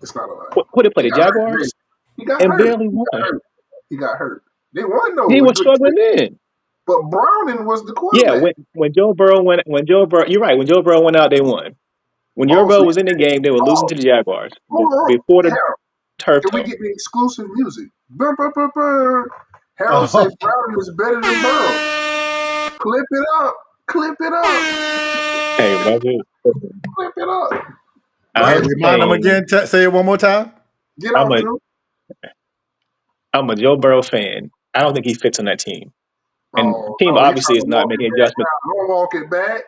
It's not a lie. what did they play? He The got hurt today. Jaguars? He got And hurt. barely He won. got hurt. He got hurt. They won though He with was good struggling shit. then. But Browning was the Yeah, quarterback. when Joe Burrow you're right. When Joe Burrow went out, they won. When Joe Oh, so Burrow you was in the game, they were losing to the Jaguars hold on. before the Harold, turf can we toe. get the exclusive music? Bum, bum, bum, bum. Harold said Oh, Browning is better than Burrow. Clip it up. Clip it up. Hey, brother, Clip it up. Go hey, ahead. I'm remind them saying again. Say it one more time. Get I'm off, a Drew. I'm a Joe Burrow fan. I don't think he fits on that team. And the Oh, team no, he's obviously trying is to not walk it making back adjustments. now. Don't walk it back.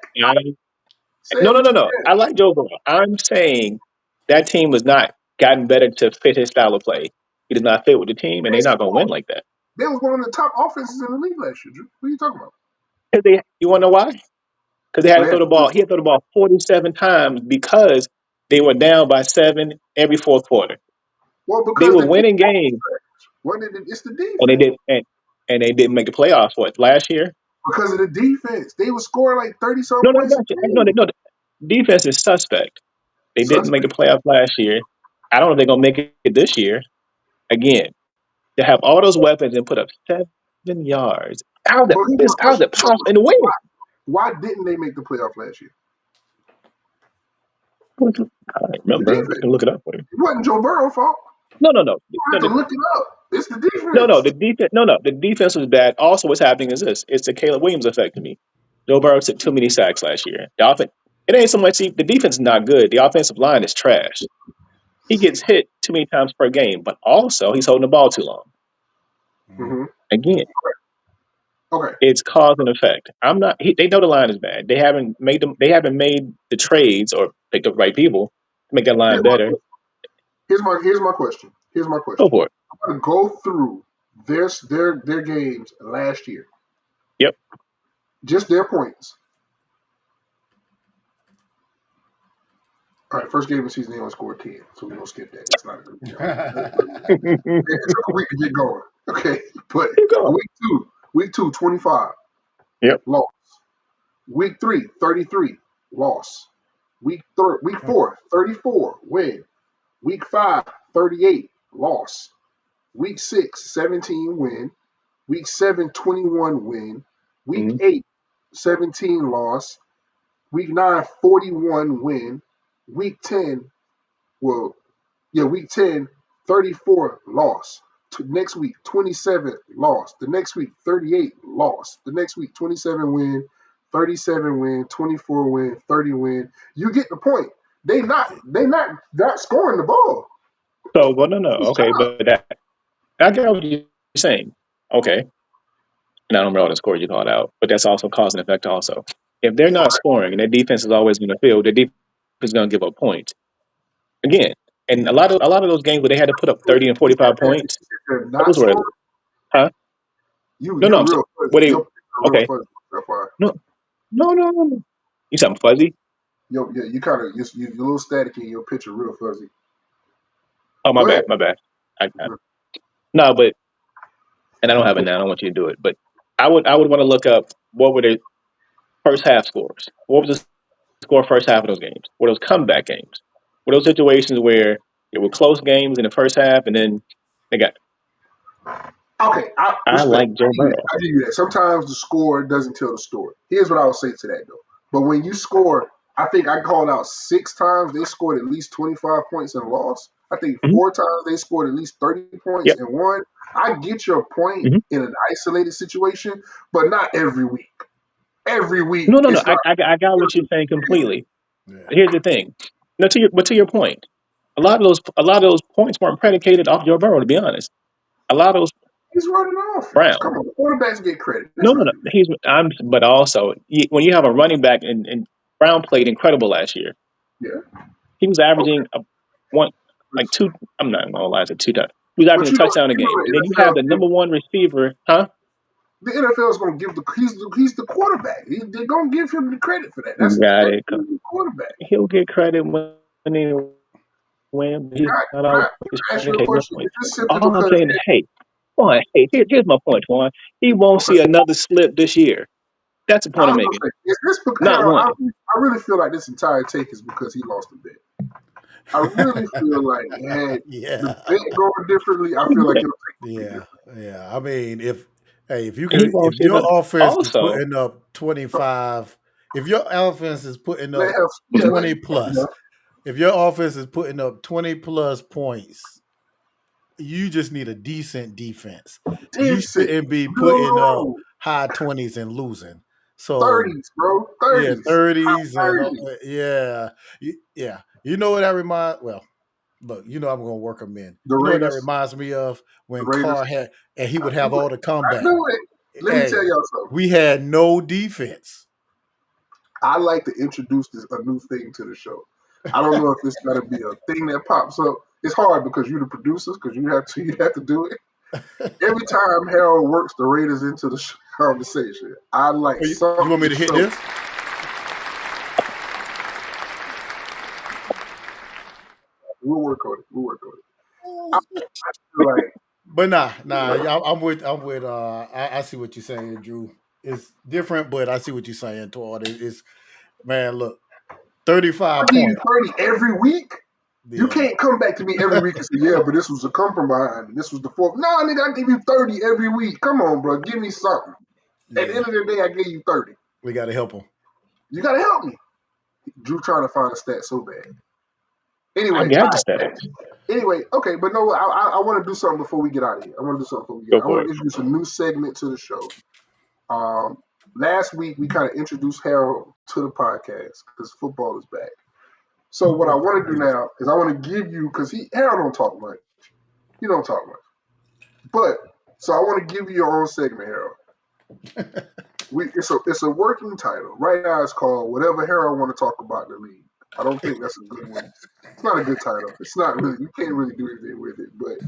Say No, it no, with no, your no. chest. I like Joe Burrow. I'm saying that team was not gotten better to fit his style of play. He does not fit with the team, and They they're not going to win scored. like that. They was one of the top offenses in the league last year, Drew. What are you talking about? You want to know why? Because they had to They throw had, the ball. He had to throw the ball 47 times because they were down by 7 every fourth quarter. well, They because were the defense winning was games, trash. It's the and they defense. did, and they didn't make the playoffs. What last year? Because of the defense. They was scoring like 30 some No, no, points no. a No, game. no. Defense is suspect. They didn't make Suspect. the playoffs last year. I don't know if they're gonna make it this year. Again, to have all those weapons and put up 7 yards. But here's my How's question. it possible in the win? Why didn't they make the playoff last year? I don't The remember. I defense. can look it up for you. It wasn't Joe Burrow's fault. No, no, no, You don't no, have to look it up. It's the no. defense. The defense. No, no. The defense was bad. Also, what's happening is this: it's the Caleb Williams effect to me. Joe Burrow took too many sacks last year. The offense. It ain't so much. The defense is not good. The offensive line is trash. He gets hit too many times per game, but also he's holding the ball too long. Mhm. Mm-hmm. Again, Okay. it's cause and effect. I'm not. They know the line is bad. They haven't made them. They haven't made the trades or picked up the right people to make that line Here's my better. question. Here's my question. Here's my Go question. for it. I'm gonna go through their games last year. Yep. Just their points. All right, first game of the season, they only scored 10, so we're gonna skip that. That's not a good job. Keep It took a week to get going. Okay, but going. week two, 25, Yep. loss. Week 3, 33, loss. Week 4, 34, win. Week 5, 38, loss. Week 6, 17 win. Week 7, 21 win. Week Mhm. 8, 17 loss. Week 9, 41 win. Week 10, well, yeah, week 10, 34 loss. Next week, 27 loss. The next week, 38 loss. The next week, 27 win, 37 win, 24 win, 30 win. You get the point. They not scoring the ball. So, well, no, It's okay, tough. but I get what you're saying. Okay, and I don't remember all the scores you called out, but that's also cause and effect. Also, if they're not scoring and their defense is always in the field, their defense is going to give up points again. And a lot of those games where they had to put up 30 and You said 45 that points, they're not those were, scoring. huh? You No, no, you're I'm saying, real fuzzy. what they, Your picture real okay, fuzzy. That's why. no, no, no, no, no. You something fuzzy? Yo, yeah, you kind of you're a little static in your picture, real fuzzy. Oh, my Go ahead. bad, my bad. No, but and I don't have it now. I don't want you to do it, but I would want to look up what were the first half scores. What was the score first half of those games? Were those comeback games? Were those situations where it were close games in the first half and then they got? Okay, I I respect. like Joe Burrow. I give you that. Sometimes the score doesn't tell the story. Here's what I would say to that though. But when you score, I think I called out 6 times they scored at least 25 points and lost. I think Hmm. 4 times they scored at least 30 points Yep. and won. I get your point Hmm. in an isolated situation, but not every week. Every week No, no, no. it's I, not. I got what you're saying completely. Yeah. Here's the thing. No, to your point, a lot of those points weren't predicated off Joe Burrow. To be honest, a lot of those He's running offense. Brown. Come on, quarterbacks get credit. No, Let's no, not no. do that. But also when you have a running back and Brown played incredible last year. Yeah. He was Okay. averaging one, But, like two. I'm not gonna lie, to two touchdowns. He was but averaging a touchdown a you know game, and then you the have NFL the number one receiver, huh? the NFL is going to give he's the quarterback. They're going to give him the credit for that. That's Got that's it. the quarterback. He'll get credit when he wins. But he's Not, not not, always ask you a predicated on question. Is points. this simply All I'm because saying is, hey, Twan, hey, here's my point, Twan. He won't okay? see another slip this year. That's the I point I'm was making. going to say, is this because Not Harold? one. I really feel like this entire take is because he lost a bet. I really feel like had the Yeah. bet going differently, I feel like it'll take the Yeah. difference. Yeah. I mean, He won't if see your another. offense is Also, putting up 25, if your offense is putting Let up him, yeah, let 20 you plus, know, if your offense is putting up 20 plus points, you just need a decent defense. You decent, shouldn't be middle of putting the up road, high 20s and losing. So 30s, bro, yeah, 30s, 30s and 30s. yeah, yeah. You know what that reminds? Well, look, you know I'm gonna work them in. The You know what that Raiders, reminds me of the when Raiders. Carr had and he I would knew have all it. the I comeback. knew it. Let me Hey, tell y'all something. we had no defense. I like to introduce a new thing to the show. I don't know if it's got to be a thing that pops up. It's hard because you're the producers because you have to do it. Every time Harold works the Raiders into the conversation, I like You something want me to to hit show. this? We'll work on it. We'll work on it. I feel like But nah. I'm with. I see what you're saying, Drew. It's different, but I see what you're saying, Todd. It's man, look, I 35 give you points. 30 every week. You Yeah, can't come back to me every week and say, yeah, but this was a compromise. This was the fourth. No, nigga, I give you 30 every week. Come on, bro. Give me something. At the yeah. end of the day, I gave you 30. We got to help them. You got to help me. Drew trying to find a stat so bad. I Anyway, got the stats. okay, but no, I want to do something before we get out of here. I want to do something before we get Go out. I for want it. to introduce a new segment to the show. Last week we kind of introduced Harold to the podcast because football is back. So what I want to do now is I want to give you because Harold don't talk much. He don't talk much, but so I want to give you your own segment, Harold. It's a working title. Right now it's called Whatever Harold Want to Talk About in the League. I don't think that's a good one. It's not a good title. It's not really. You can't really do anything with it. But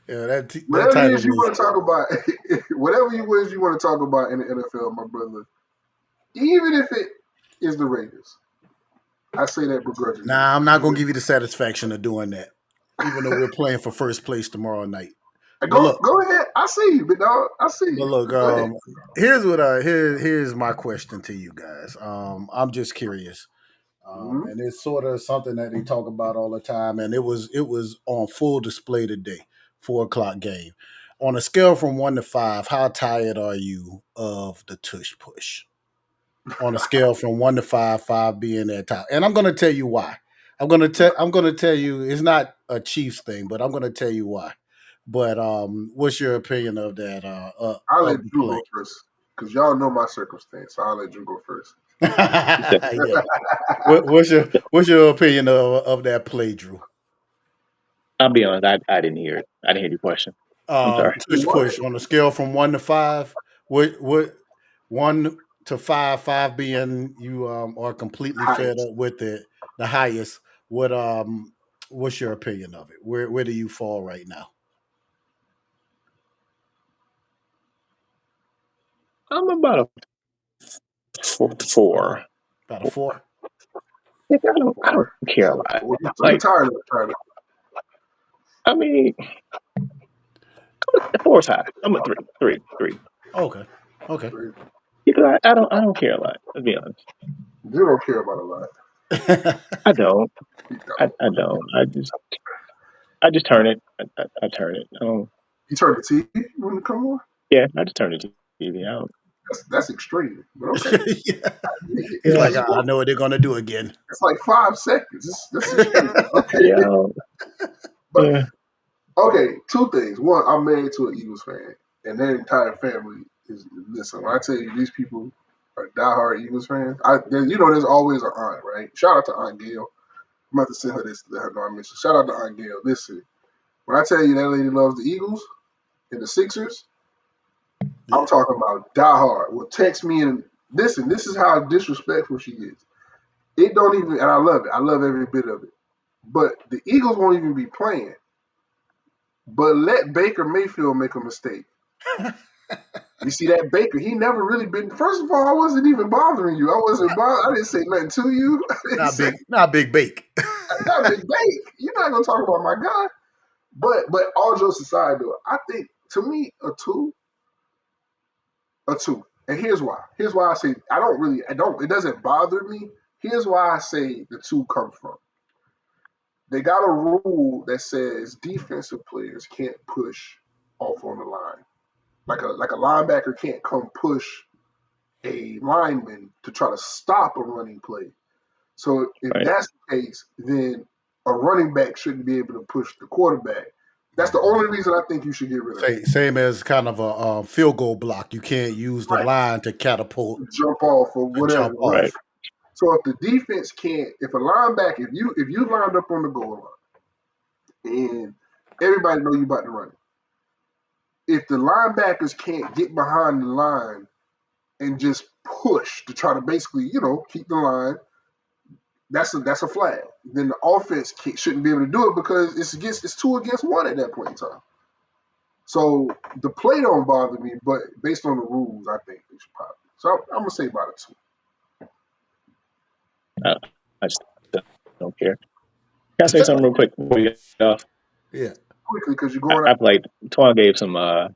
Yeah, that whatever it title is you is want to talk about, whatever it is you want to talk about in the NFL, my brother, even if it is the Raiders, I say that begrudgingly. nah. I'm not gonna give you the satisfaction of doing that, even though we're playing for first place tomorrow night. But look, Go ahead. I see you, big dog. I see but you. look. Go ahead. Here's what here's my question to you guys. I'm just curious. Mhm. And it's sort of something that they talk about all the time. And it was on full display today, 4 o'clock game. On a scale from 1 to 5, how tired are you of the tush push? On a scale from 1 to 5, 5 being that top. And I'm going to tell you why. I'm gonna tell you it's not a Chiefs thing, but I'm gonna tell you why. But what's your opinion of that I'll let of the Drew play? go first because y'all know my circumstance. So I'll let Drew go first. Yeah. What's your opinion of that play, Drew? I'll be honest, I didn't hear it. I didn't hear your question. I'm sorry. Tush What? push on a scale from 1 to 5. What 1 to 5, 5 being you are completely fed Highest. up with it, the highest. What what's your opinion of it? Where do you fall right now? I'm about a four. About a 4? I don't care a lot. What you Like, tired of trying to? I mean, the four's high. I'm a three. Okay. Okay. Because I don't care a lot. Let's be honest. You don't care about a lot. I don't. You I, don't. I don't. I just turn it. I turn it. You turn the TV when you come on. Yeah, I just turn it to TV. I don't. That's extreme, but okay. Yeah. He's Yeah, like, I know what they're gonna do again. It's like 5 seconds. That's extreme. Okay, yeah, I don't- but yeah. okay. Two things. One, I'm married to an Eagles fan, and their entire family is. Listen, when I tell you these people are diehard Eagles fans, there's always an aunt, right? Shout out to Aunt Gail. I'm about to send her this to let her know I miss her. Shout out to Aunt Gail. Listen, when I tell you that lady loves the Eagles and the Sixers, I'm Yeah. talking about diehard. Will text me and listen. This is how disrespectful she is. It don't even, and I love it. I love every bit of it. But the Eagles won't even be playing. But let Baker Mayfield make a mistake. You see that Baker? He never really been. First of all, I wasn't even bothering you. I wasn't. I didn't say nothing to you. I didn't say Not big bake. not big bake. You're not gonna talk about my guy. But all jokes aside, though, I think to me a two. And here's why. Here's why I say I don't really. I don't. It doesn't bother me. Here's why I say the two come from. They got a rule that says defensive players can't push off on the line. Like a linebacker can't come push a lineman to try to stop a running play. So if Right, that's the case, then a running back shouldn't be able to push the quarterback. That's the only reason I think you should get rid of it. Same as kind of a field goal block. You can't use the Right. line to catapult Jump off or and whatever, jump right? right, off. So if the defense can't, if a linebacker, if you lined up on the goal line and everybody know you about to run it, if the linebackers can't get behind the line and just push to try to basically, keep the line, that's a flag. Then the offense shouldn't be able to do it because it's 2 against 1 at that point in time. So the play don't bother me, but based on the rules, I think they should probably. So I'm gonna say about a 2. I, I just don't care. Can I say something real quick before we get off? Yeah. Quickly because you're I, going out. I played. Twan gave some. Uh.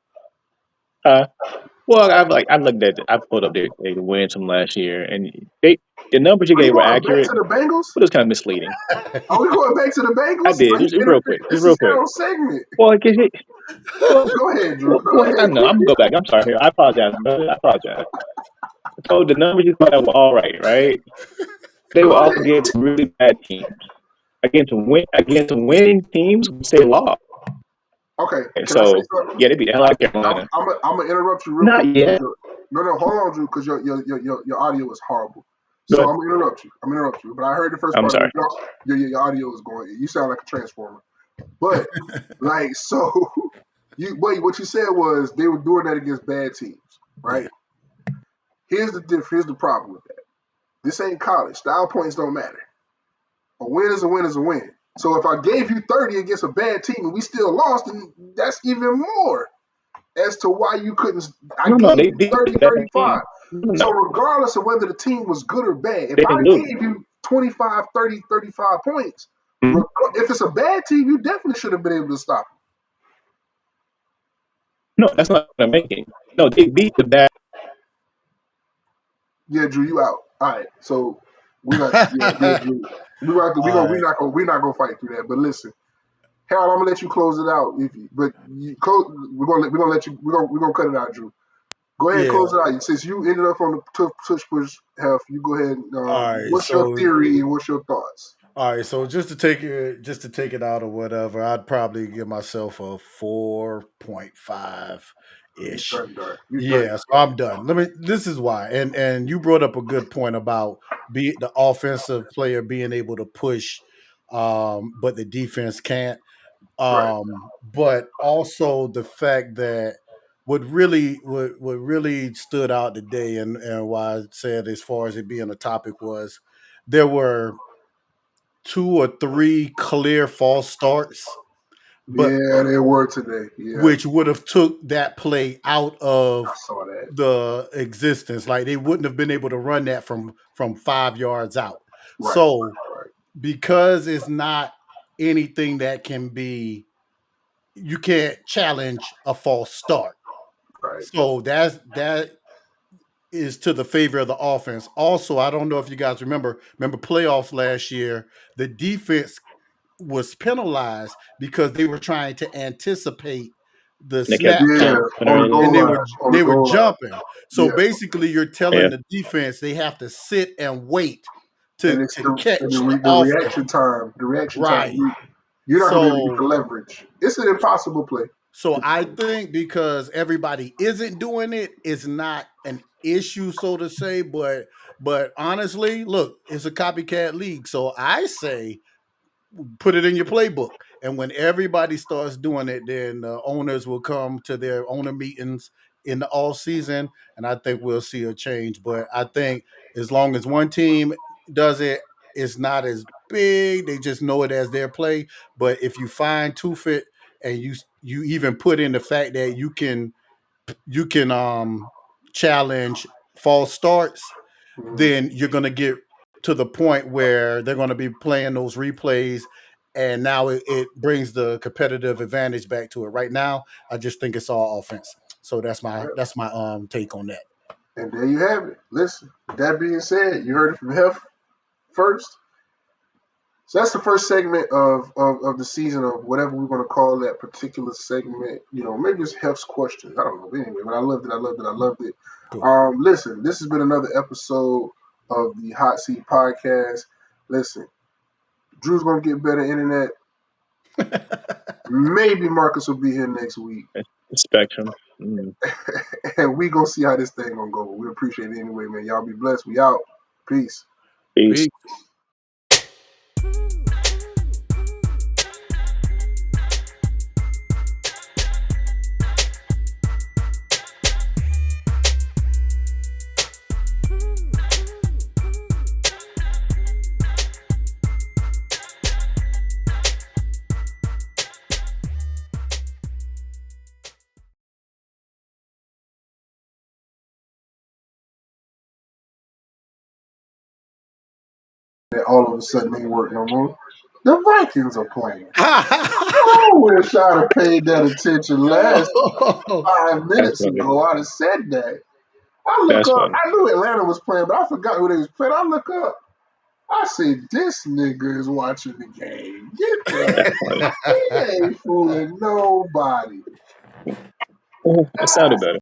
Well, I looked at. I pulled up their wins from last year, and the numbers you Are you gave were going back accurate, to the Bengals? but it was kind of misleading. Are we going back to the I Bengals? did. Are you Just real quick. interfering? Just This real is quick. Harold's segment. Well, well, Go ahead, Drew. well, Go well, I ahead. know. I'm gonna go back. I'm sorry. I apologize, brother. I apologize. So the numbers you thought were all right, right? They were Go all ahead. against really bad teams. Against winning teams, they lost. Okay. And Can I say so something? yeah, they beat the hell out of I'm, Carolina. I'm, I'm gonna interrupt you real Not quick. yet, No, hold on, Drew, because your audio is horrible. So but I'm gonna interrupt you. But I heard the first I'm part of sorry. your audio is going. You sound like a transformer. But like so, what you said was they were doing that against bad teams, right? Yeah. Here's the problem with that. This ain't college. Style points don't matter. A win is a win is a win. So if I gave you 30 against a bad team and we still lost, then that's even more as to why you couldn't. I No, gave they you beat 30, that 35. team. No, So regardless of whether the team was good or bad, if they I didn't lose. gave you 25, 30, 35 points, Mhm. if it's a bad team, you definitely should have been able to stop No, that's not what I'm making. No, they beat the bad. them. Yeah, Drew, you out. All right. So We got yeah, Drew. All We're not gonna fight through that. But listen, Harold, I'm gonna let you close it out. We're gonna let you. We're gonna cut it out, Drew. Go ahead and yeah. close it out. Since you ended up on the tush push health, you go ahead. And, All right. what's your So theory and what's your thoughts? all right. So just to take it out or whatever, I'd probably give myself a 4.5 You ish. done, done. You done. Yeah, so I'm done. This is why. And you brought up a good point about the offensive player being able to push, but the defense can't. Right. But also the fact that what really stood out today, and why I said as far as it being a topic, was there were two or three clear false starts, but Yeah, they were today. Yeah, which would have took that play out I of saw that. the existence. Like they wouldn't have been able to run that from 5 yards out. Right, So right, because it's not anything that can be, you can't challenge a false start. right. So that is to the favor of the offense. Also, I don't know if you guys remember playoffs last year, the defense was penalized because they were trying to anticipate the They kept snap Yeah, count, jumping on the early. and goal they line. were On the they were goal line. jumping. So Yeah, basically, you're telling Yeah, the defense they have to sit and wait and to it's to the catch the the offense. reaction time. The reaction time. Right. You're not gonna be able to get the So leverage. It's an impossible play. so I think because everybody isn't doing it, it's not an issue, so to say. But honestly, look, it's a copycat league. So I say put it in your playbook. And when everybody starts doing it, then the owners will come to their owner meetings in the off season, and I think we'll see a change. But I think as long as one team does it, it's not as big. They just know it as their play. But if you fine tooth it and you even put in the fact that you can challenge false starts, Mhm. then you're going to get to the point where they're going to be playing those replays, and now it brings the competitive advantage back to it. Right now, I just think it's all offense. So that's my take on that. And there you have it. Listen, with that being said, you heard it from Hef first. So that's the first segment of the season of whatever we're going to call that particular segment. Maybe it's Hef's questions. I don't know. But anyway, but I loved it. I loved it. I loved it. Cool. Listen, this has been another episode of the Hot Seat Podcast. Listen, Drew's going to get better internet. Maybe Marcus will be here next week. the spectrum. Mm. And we going to see how this thing going to go. We appreciate it anyway, man. Y'all be blessed. We out. Peace. Peace. Peace. And all of a sudden, they work no more. The Vikings are playing. I wish I'd have paid that attention last Yo. That's 5 minutes funny. ago. I'd have said that. I look That's up. funny. I knew Atlanta was playing, but I forgot who they was playing. I look up. I said, this nigga is watching the game. Get that. That's funny. He ain't fooling nobody. It sounded better.